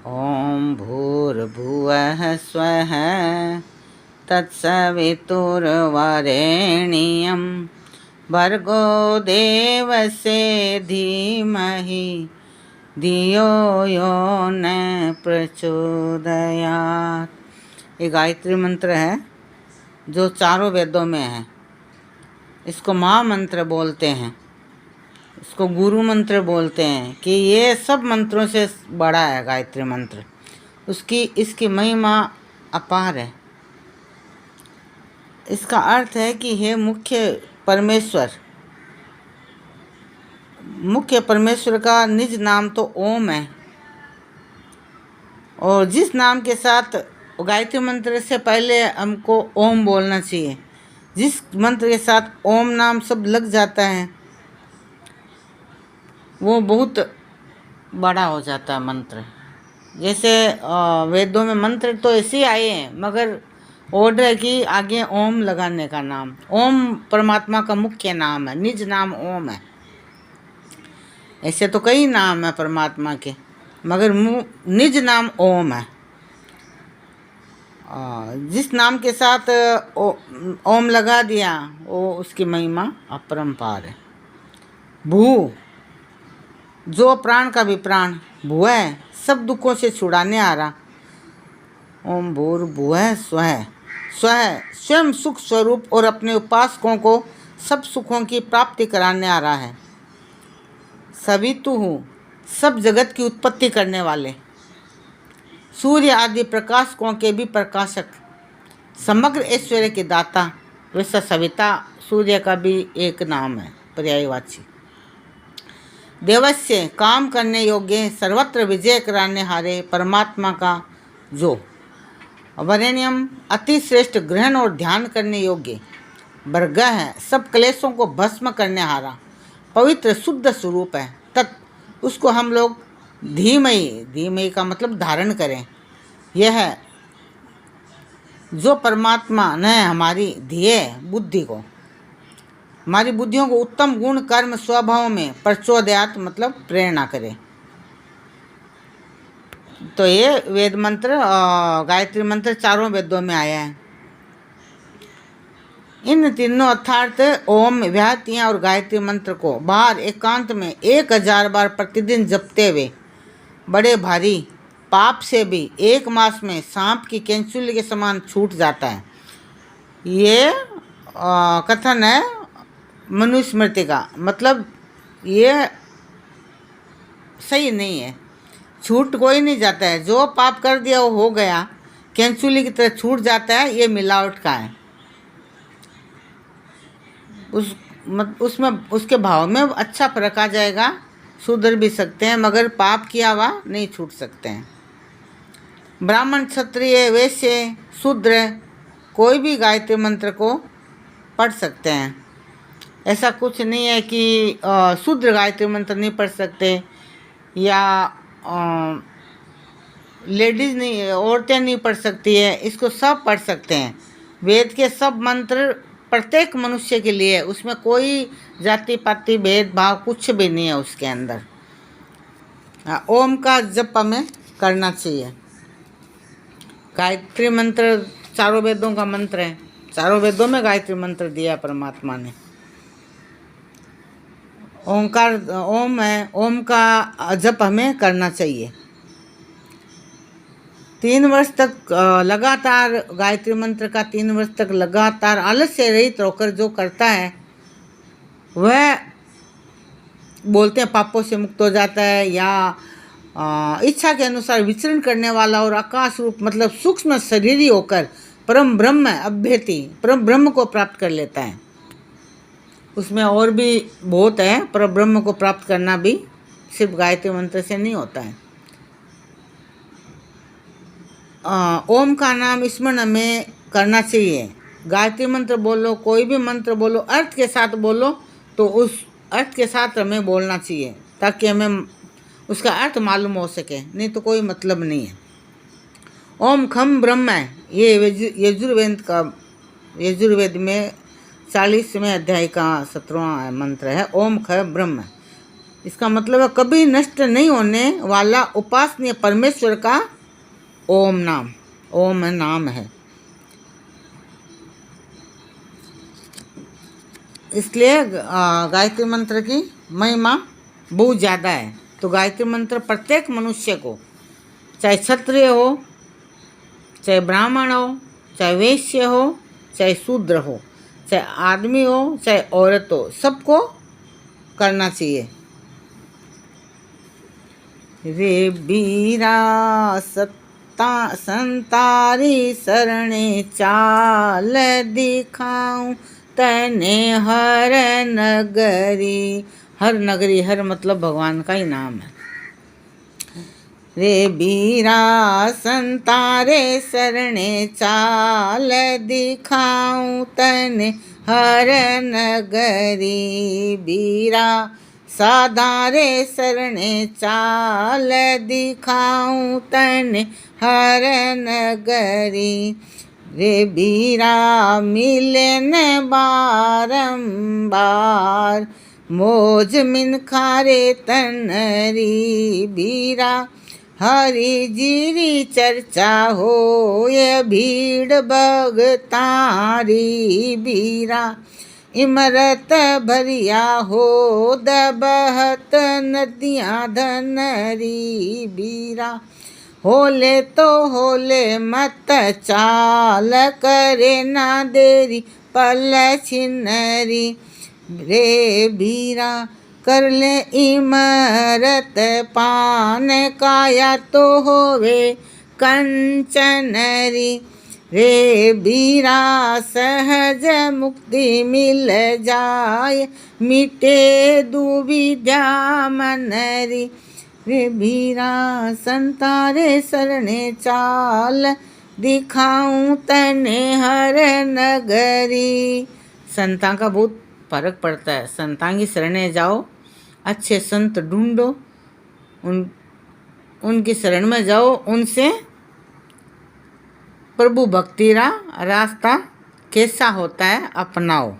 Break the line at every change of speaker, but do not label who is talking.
ॐ भूर्भुवः स्वः तत्सवितुर्वरेण्यं भर्गो देवस्य धीमहि धियो यो न प्रचोदयात्। ये गायत्री मंत्र है जो चारों वेदों में है। इसको महामंत्र बोलते हैं, इसको गुरु मंत्र बोलते हैं कि ये सब मंत्रों से बड़ा है गायत्री मंत्र। इसकी महिमा अपार है। इसका अर्थ है कि हे मुख्य परमेश्वर का निज नाम तो ओम है, और जिस नाम के साथ गायत्री मंत्र से पहले हमको ओम बोलना चाहिए। जिस मंत्र के साथ ओम नाम सब लग जाता है वो बहुत बड़ा हो जाता है मंत्र। जैसे वेदों में मंत्र तो ऐसे ही आए हैं, मगर ऑर्डर है कि आगे ओम लगाने का नाम। ओम परमात्मा का मुख्य नाम है, निज नाम ओम है। ऐसे तो कई नाम है परमात्मा के, मगर निज नाम ओम है। जिस नाम के साथ ओम लगा दिया वो उसकी महिमा अपरंपार है। भू, जो प्राण का भी प्राण, भू है, सब दुखों से छुड़ाने आ रहा। ओम भूर्भुवः स्वः, स्वयं सुख स्वरूप और अपने उपासकों को सब सुखों की प्राप्ति कराने आ रहा है। सवितुः, सब जगत की उत्पत्ति करने वाले, सूर्य आदि प्रकाशकों के भी प्रकाशक, समग्र ऐश्वर्य के दाता। वैसा सविता सूर्य का भी एक नाम है, पर्यायवाची। देवस्य, काम करने योग्य, सर्वत्र विजय कराने हारे परमात्मा का जो। वरेण्यम, अति श्रेष्ठ, ग्रहण और ध्यान करने योग्य। भर्गः है, सब क्लेशों को भस्म करने हारा, पवित्र शुद्ध स्वरूप है। तत्, उसको हम लोग धीमहि का मतलब धारण करें। यह है जो परमात्मा ने हमारी ध्येय बुद्धि को, हमारी बुद्धियों को उत्तम गुण कर्म स्वभाव में प्रचोदयात मतलब प्रेरणा करे। तो ये वेद मंत्र गायत्री मंत्र चारों वेदों में आया है। इन तीनों अर्थात ओम, व्याहतियाँ और गायत्री मंत्र को बाहर एकांत में 1000 बार प्रतिदिन जपते हुए बड़े भारी पाप से भी 1 मास में सांप की कैंचुली के समान छूट जाता है। ये कथन है मनुस्मृति का, मतलब ये सही नहीं है। छूट कोई नहीं जाता है, जो पाप कर दिया वो हो गया, कैंचुली की तरह छूट जाता है। ये मिलावट का है। उसमें उसके भाव में अच्छा फर्क आ जाएगा, सुधर भी सकते हैं, मगर पाप किया हुआ नहीं छूट सकते हैं। ब्राह्मण, क्षत्रिय, वैश्य, शूद्र कोई भी गायत्री मंत्र को पढ़ सकते हैं। ऐसा कुछ नहीं है कि शूद्र गायत्री मंत्र नहीं पढ़ सकते या लेडीज़ नहीं, औरतें नहीं पढ़ सकती है। इसको सब पढ़ सकते हैं। वेद के सब मंत्र प्रत्येक मनुष्य के लिए, उसमें कोई जाति पाति भेदभाव कुछ भी नहीं है उसके अंदर। ओम का जप हमें करना चाहिए। गायत्री मंत्र चारों वेदों का मंत्र है। चारों वेदों में गायत्री मंत्र दिया परमात्मा ने। ओंकार ओम है, ओम का जप हमें करना चाहिए। 3 वर्ष तक लगातार गायत्री मंत्र का 3 वर्ष तक लगातार आलस्य रहित होकर जो करता है वह बोलते हैं पापों से मुक्त हो जाता है, या इच्छा के अनुसार विचरण करने वाला और आकाश रूप मतलब सूक्ष्म शरीरी होकर परम ब्रह्म अभ्यर्थी परम ब्रह्म को प्राप्त कर लेता है। उसमें और भी बहुत है। पर ब्रह्म को प्राप्त करना भी सिर्फ गायत्री मंत्र से नहीं होता है। ओम का नाम स्मरण हमें करना चाहिए। गायत्री मंत्र बोलो, कोई भी मंत्र बोलो, अर्थ के साथ बोलो, तो उस अर्थ के साथ हमें बोलना चाहिए ताकि हमें उसका अर्थ मालूम हो सके, नहीं तो कोई मतलब नहीं है। ओम खम ब्रह्म है, ये यजुर्वेद में 40वें अध्याय का 17वां मंत्र है। ओम ख ब्रह्म, इसका मतलब है कभी नष्ट नहीं होने वाला उपासनीय परमेश्वर का ओम नाम, ओम नाम है। इसलिए गायत्री मंत्र की महिमा बहुत ज़्यादा है। तो गायत्री मंत्र प्रत्येक मनुष्य को, चाहे क्षत्रिय हो, चाहे ब्राह्मण हो, चाहे वैश्य हो, चाहे शूद्र हो, चाहे आदमी हो, चाहे औरत हो, सबको करना चाहिए। रे बीरा संतारी शरणे चाल दिखाऊं तने हर नगरी। हर नगरी, हर मतलब भगवान का ही नाम है। रे बीरा संतारे शरणे चाल दिखाऊं तने हर नगरी। बीरा साधारे शरणे चाल दिखाऊं तने हर नगरी। रे बीरा मिलन बारंबार मोज मिनखारे तनरी। बीरा हरि जीरी चर्चा हो ये भीड़ भगतारी। बीरा इमरत भरिया हो दबहत नदियाँ धनरी। बीरा होले तो होले मत चाल करे ना देरी पल छिनरी। रे बीरा कर ले इमरत पान काया तो होवे कंचनरी। रे बीरा सहज मुक्ति मिल जाए मिटे दुविधा मनरी। रे बीरा संतारे शरणे चाल दिखाऊं तने हर नगरी। संता का बहुत फर्क पड़ता है। संतां की शरणे जाओ, अच्छे संत ढूंढो, उनकी शरण में जाओ, उनसे प्रभु भक्ति का रास्ता कैसा होता है अपनाओ।